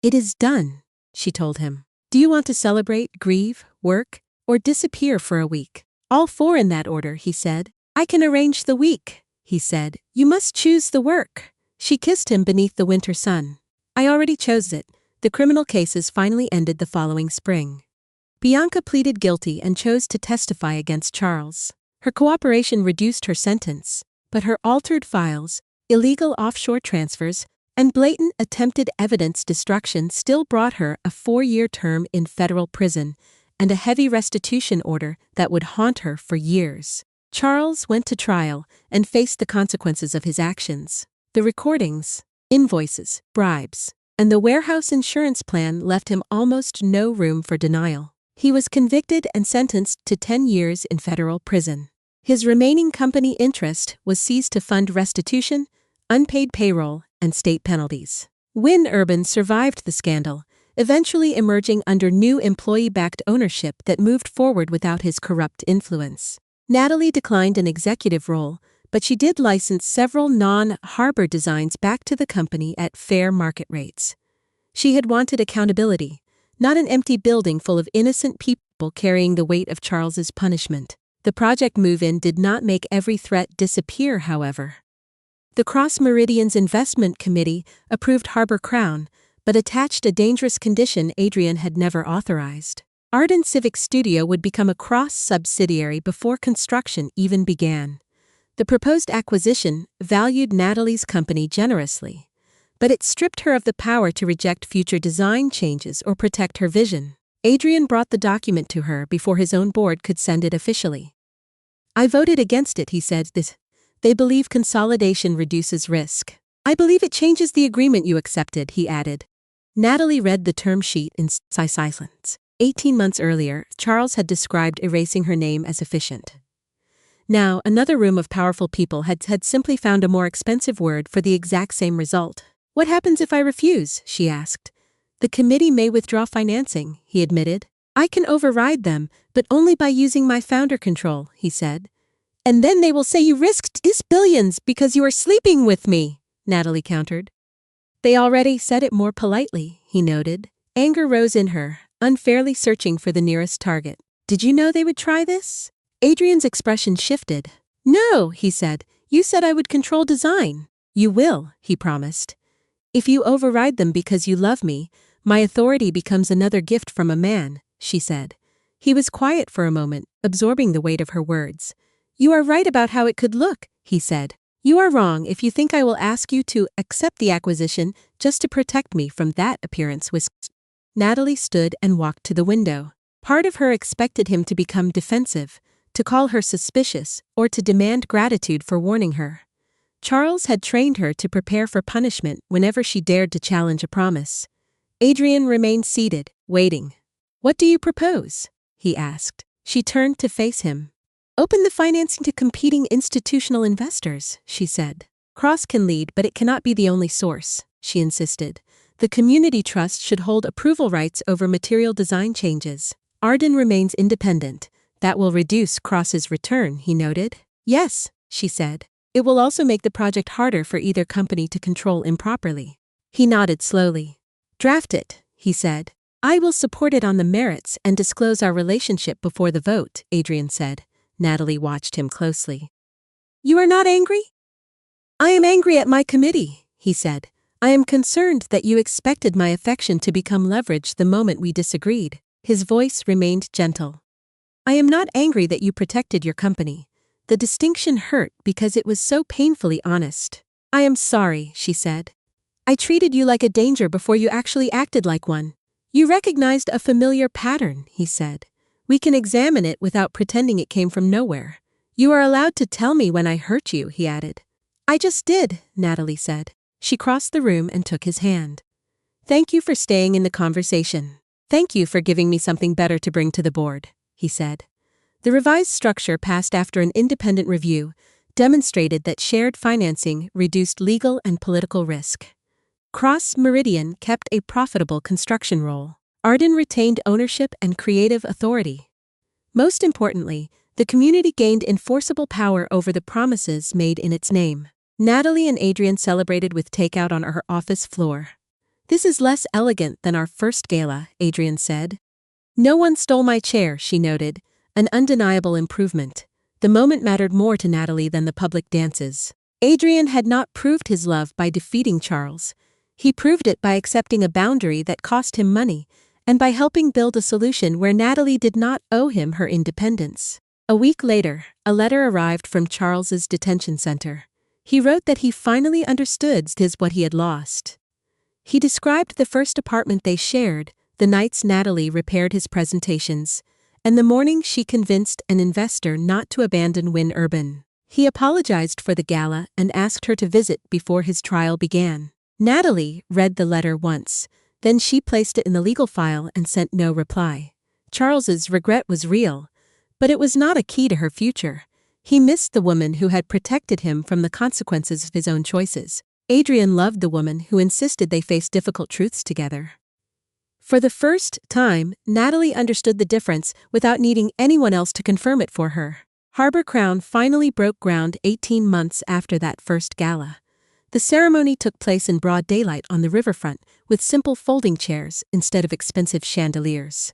C: It is done, she told him. Do you want to celebrate, grieve, work, or disappear for a week? All 4 in that order, he said. I can arrange the week, he said. You must choose the work. She kissed him beneath the winter sun. I already chose it. The criminal cases finally ended the following spring. Bianca pleaded guilty and chose to testify against Charles. Her cooperation reduced her sentence, but her altered files, illegal offshore transfers, and blatant attempted evidence destruction still brought her a 4-year term in federal prison and a heavy restitution order that would haunt her for years. Charles went to trial and faced the consequences of his actions. The recordings, invoices, bribes, and the warehouse insurance plan left him almost no room for denial. He was convicted and sentenced to 10 years in federal prison. His remaining company interest was seized to fund restitution, unpaid payroll, and state penalties. Wynn Urban survived the scandal, eventually emerging under new employee-backed ownership that moved forward without his corrupt influence. Natalie declined an executive role, but she did license several non-harbor designs back to the company at fair market rates. She had wanted accountability, not an empty building full of innocent people carrying the weight of Charles's punishment. The project move-in did not make every threat disappear, however. The Cross Meridian's investment committee approved Harbor Crown, but attached a dangerous condition Adrian had never authorized. Arden Civic Studio would become a Cross subsidiary before construction even began. The proposed acquisition valued Natalie's company generously, but it stripped her of the power to reject future design changes or protect her vision. Adrian brought the document to her before his own board could send it officially. I voted against it, he said. They believe consolidation reduces risk. I believe it changes the agreement you accepted, he added. Natalie read the term sheet in silence. 18 months earlier, Charles had described erasing her name as efficient. Now, another room of powerful people had simply found a more expensive word for the exact same result. What happens if I refuse? She asked. The committee may withdraw financing, he admitted. I can override them, but only by using my founder control, he said. And then they will say you risked billions because you are sleeping with me, Natalie countered. They already said it more politely, he noted. Anger rose in her, unfairly searching for the nearest target. Did you know they would try this? Adrian's expression shifted. No, he said. You said I would control design. You will, he promised. If you override them because you love me, my authority becomes another gift from a man, she said. He was quiet for a moment, absorbing the weight of her words. You are right about how it could look, he said. You are wrong if you think I will ask you to accept the acquisition just to protect me from that appearance. Natalie stood and walked to the window. Part of her expected him to become defensive, to call her suspicious, or to demand gratitude for warning her. Charles had trained her to prepare for punishment whenever she dared to challenge a promise. Adrian remained seated, waiting. What do you propose? He asked. She turned to face him. Open the financing to competing institutional investors, she said. Cross can lead, but it cannot be the only source, she insisted. The community trust should hold approval rights over material design changes. Arden remains independent. That will reduce Cross's return, he noted. Yes, she said. It will also make the project harder for either company to control improperly. He nodded slowly. Draft it, he said. I will support it on the merits and disclose our relationship before the vote, Adrian said. Natalie watched him closely. You are not angry? I am angry at my committee, he said. I am concerned that you expected my affection to become leverage the moment we disagreed. His voice remained gentle. I am not angry that you protected your company. The distinction hurt because it was so painfully honest. I am sorry, she said. I treated you like a danger before you actually acted like one. You recognized a familiar pattern, he said. We can examine it without pretending it came from nowhere. You are allowed to tell me when I hurt you, he added. I just did, Natalie said. She crossed the room and took his hand. Thank you for staying in the conversation. Thank you for giving me something better to bring to the board, he said. The revised structure passed after an independent review demonstrated that shared financing reduced legal and political risk. Cross Meridian kept a profitable construction role. Arden retained ownership and creative authority. Most importantly, the community gained enforceable power over the promises made in its name. Natalie and Adrian celebrated with takeout on her office floor. This is less elegant than our first gala, Adrian said. No one stole my chair, she noted, an undeniable improvement. The moment mattered more to Natalie than the public dances. Adrian had not proved his love by defeating Charles. He proved it by accepting a boundary that cost him money, and by helping build a solution where Natalie did not owe him her independence. A week later, a letter arrived from Charles's detention center. He wrote that he finally understood what he had lost. He described the first apartment they shared, the nights Natalie repaired his presentations, and the morning she convinced an investor not to abandon Wynn Urban. He apologized for the gala and asked her to visit before his trial began. Natalie read the letter once, then she placed it in the legal file and sent no reply. Charles's regret was real, but it was not a key to her future. He missed the woman who had protected him from the consequences of his own choices. Adrian loved the woman who insisted they face difficult truths together. For the first time, Natalie understood the difference without needing anyone else to confirm it for her. Harbor Crown finally broke ground 18 months after that first gala. The ceremony took place in broad daylight on the riverfront with simple folding chairs instead of expensive chandeliers.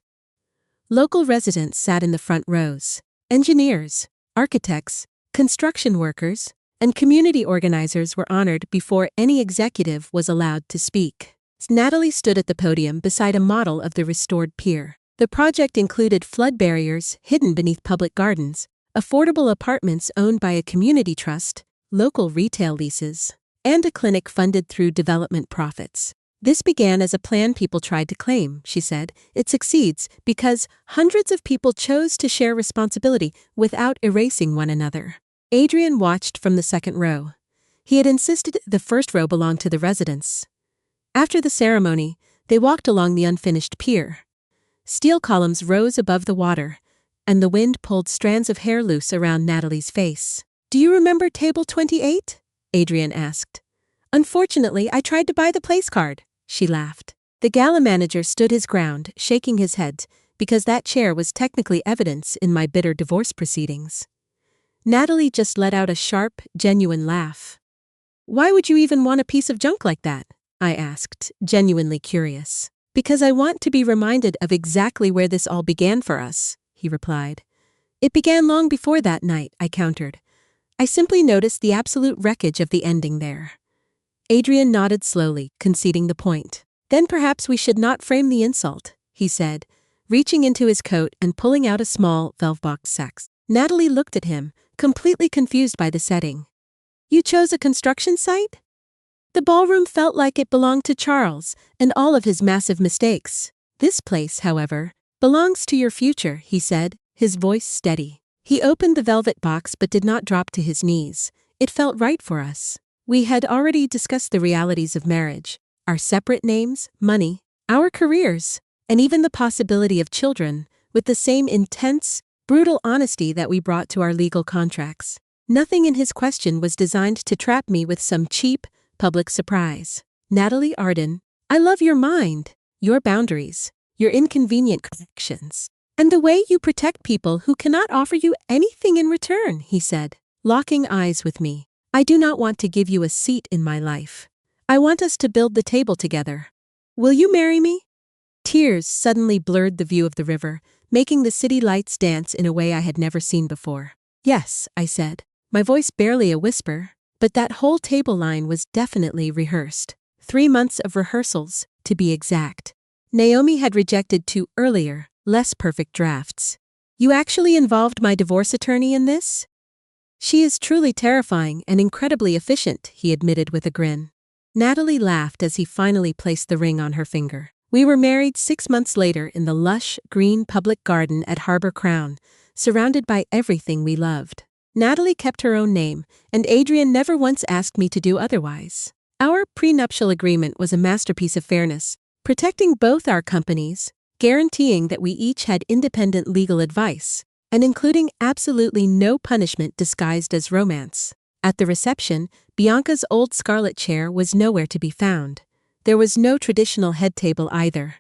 C: Local residents sat in the front rows. Engineers, architects, construction workers, and community organizers were honored before any executive was allowed to speak. Natalie stood at the podium beside a model of the restored pier. The project included flood barriers hidden beneath public gardens, affordable apartments owned by a community trust, local retail leases, and a clinic funded through development profits. This began as a plan people tried to claim, she said. It succeeds because hundreds of people chose to share responsibility without erasing one another. Adrian watched from the second row. He had insisted the first row belonged to the residents. After the ceremony, they walked along the unfinished pier. Steel columns rose above the water, and the wind pulled strands of hair loose around Natalie's face. Do you remember Table 28? Adrian asked. Unfortunately, I tried to buy the place card, she laughed. The gala manager stood his ground, shaking his head, because that chair was technically evidence in my bitter divorce proceedings. Natalie just let out a sharp, genuine laugh. Why would you even want a piece of junk like that? I asked, genuinely curious. Because I want to be reminded of exactly where this all began for us, he replied. It began long before that night, I countered. I simply noticed the absolute wreckage of the ending there. Adrian nodded slowly, conceding the point. Then perhaps we should not frame the insult, he said, reaching into his coat and pulling out a small velvet sack. Natalie looked at him, completely confused by the setting. You chose a construction site? The ballroom felt like it belonged to Charles and all of his massive mistakes. This place, however, belongs to your future, he said, his voice steady. He opened the velvet box but did not drop to his knees. It felt right for us. We had already discussed the realities of marriage, our separate names, money, our careers, and even the possibility of children, with the same intense, brutal honesty that we brought to our legal contracts. Nothing in his question was designed to trap me with some cheap, public surprise. Natalie Arden, I love your mind, your boundaries, your inconvenient corrections, and the way you protect people who cannot offer you anything in return, he said, locking eyes with me. I do not want to give you a seat in my life. I want us to build the table together. Will you marry me? Tears suddenly blurred the view of the river, making the city lights dance in a way I had never seen before. Yes, I said, my voice barely a whisper, but that whole table line was definitely rehearsed. 3 months of rehearsals, to be exact. Naomi had rejected 2 earlier, less perfect drafts. You actually involved my divorce attorney in this? She is truly terrifying and incredibly efficient, he admitted with a grin. Natalie laughed as he finally placed the ring on her finger. We were married 6 months later in the lush, green public garden at Harbor Crown, surrounded by everything we loved. Natalie kept her own name, and Adrian never once asked me to do otherwise. Our prenuptial agreement was a masterpiece of fairness, protecting both our companies, guaranteeing that we each had independent legal advice, and including absolutely no punishment disguised as romance. At the reception, Bianca's old scarlet chair was nowhere to be found. There was no traditional head table either.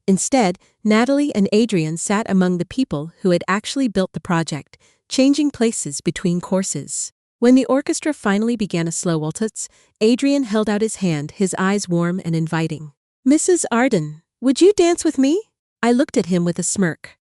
C: Instead, Natalie and Adrian sat among the people who had actually built the project, changing places between courses. When the orchestra finally began a slow waltz, Adrian held out his hand, his eyes warm and inviting. Mrs. Arden, would you dance with me? I looked at him with a smirk.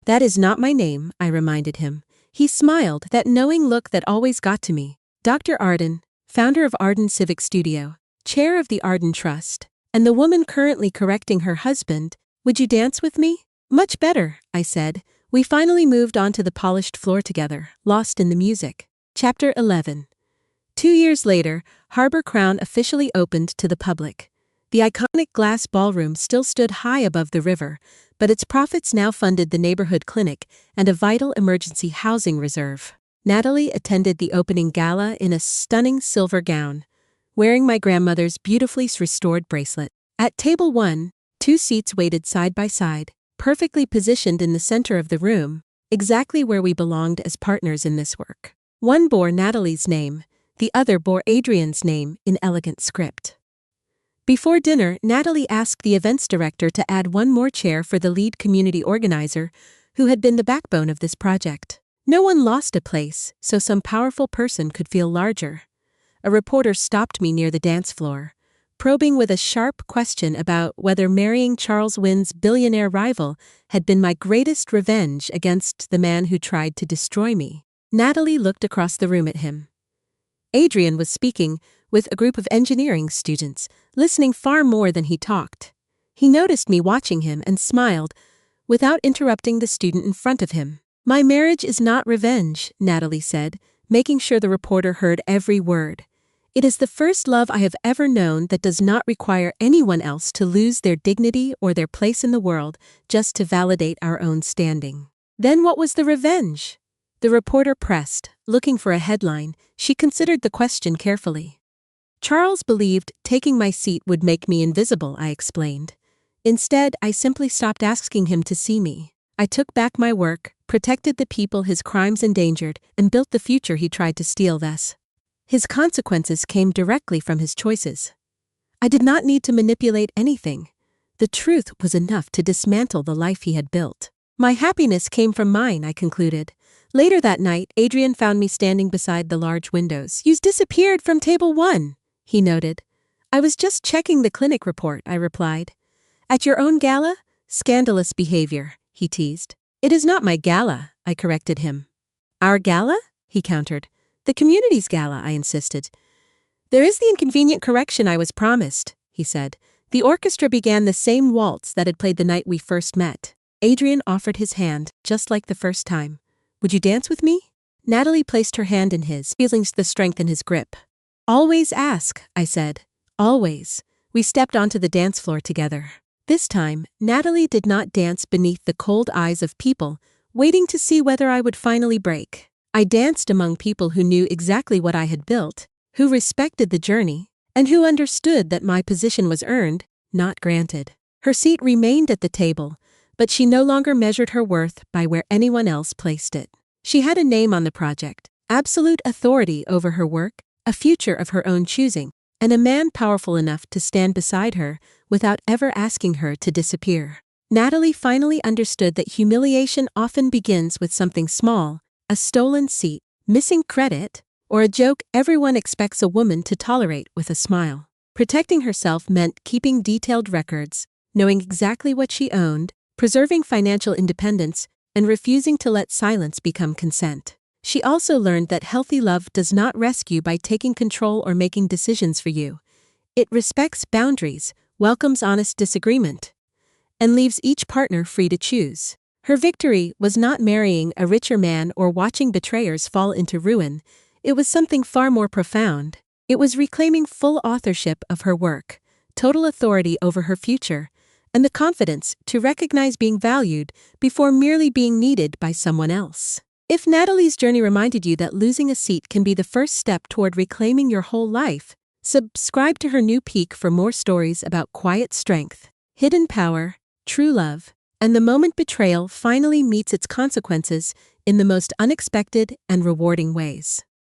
C: That is not my name, I reminded him. He smiled, that knowing look that always got to me. Dr. Arden, founder of Arden Civic Studio, chair of the Arden Trust, and the woman currently correcting her husband, would you dance with me? Much better, I said. We finally moved onto the polished floor together, lost in the music. Chapter 11. 2 years later, Harbor Crown officially opened to the public. The iconic glass ballroom still stood high above the river, but its profits now funded the neighborhood clinic and a vital emergency housing reserve. Natalie attended the opening gala in a stunning silver gown, wearing my grandmother's beautifully restored bracelet. At table 1, 2 seats waited side by side, perfectly positioned in the center of the room, exactly where we belonged as partners in this work. One bore Natalie's name, the other bore Adrian's name in elegant script. Before dinner, Natalie asked the events director to add 1 more chair for the lead community organizer, who had been the backbone of this project. No one lost a place, so some powerful person could feel larger. A reporter stopped me near the dance floor, probing with a sharp question about whether marrying Charles Wynn's billionaire rival had been my greatest revenge against the man who tried to destroy me. Natalie looked across the room at him. Adrian was speaking with a group of engineering students, listening far more than he talked. He noticed me watching him and smiled, without interrupting the student in front of him. My marriage is not revenge, Natalie said, making sure the reporter heard every word. It is the first love I have ever known that does not require anyone else to lose their dignity or their place in the world just to validate our own standing. Then what was the revenge? The reporter pressed, looking for a headline. She considered the question carefully. Charles believed taking my seat would make me invisible, I explained. Instead, I simply stopped asking him to see me. I took back my work, protected the people his crimes endangered, and built the future he tried to steal thus. His consequences came directly from his choices. I did not need to manipulate anything. The truth was enough to dismantle the life he had built. My happiness came from mine, I concluded. Later that night, Adrian found me standing beside the large windows. You disappeared from table 1, he noted. I was just checking the clinic report, I replied. At your own gala? Scandalous behavior, he teased. It is not my gala, I corrected him. Our gala? He countered. The community's gala, I insisted. There is the inconvenient correction I was promised, he said. The orchestra began the same waltz that had played the night we first met. Adrian offered his hand, just like the first time. Would you dance with me? Natalie placed her hand in his, feeling the strength in his grip. Always ask, I said. Always. We stepped onto the dance floor together. This time, Natalie did not dance beneath the cold eyes of people, waiting to see whether I would finally break. I danced among people who knew exactly what I had built, who respected the journey, and who understood that my position was earned, not granted. Her seat remained at the table, but she no longer measured her worth by where anyone else placed it. She had a name on the project, absolute authority over her work, a future of her own choosing, and a man powerful enough to stand beside her without ever asking her to disappear. Natalie finally understood that humiliation often begins with something small, a stolen seat, missing credit, or a joke everyone expects a woman to tolerate with a smile. Protecting herself meant keeping detailed records, knowing exactly what she owned, preserving financial independence, and refusing to let silence become consent. She also learned that healthy love does not rescue by taking control or making decisions for you. It respects boundaries, welcomes honest disagreement, and leaves each partner free to choose. Her victory was not marrying a richer man or watching betrayers fall into ruin. It was something far more profound. It was reclaiming full authorship of her work, total authority over her future, and the confidence to recognize being valued before merely being needed by someone else. If Natalie's journey reminded you that losing a seat can be the first step toward reclaiming your whole life, subscribe to her new Peak for more stories about quiet strength, hidden power, true love, and the moment betrayal finally meets its consequences in the most unexpected and rewarding ways.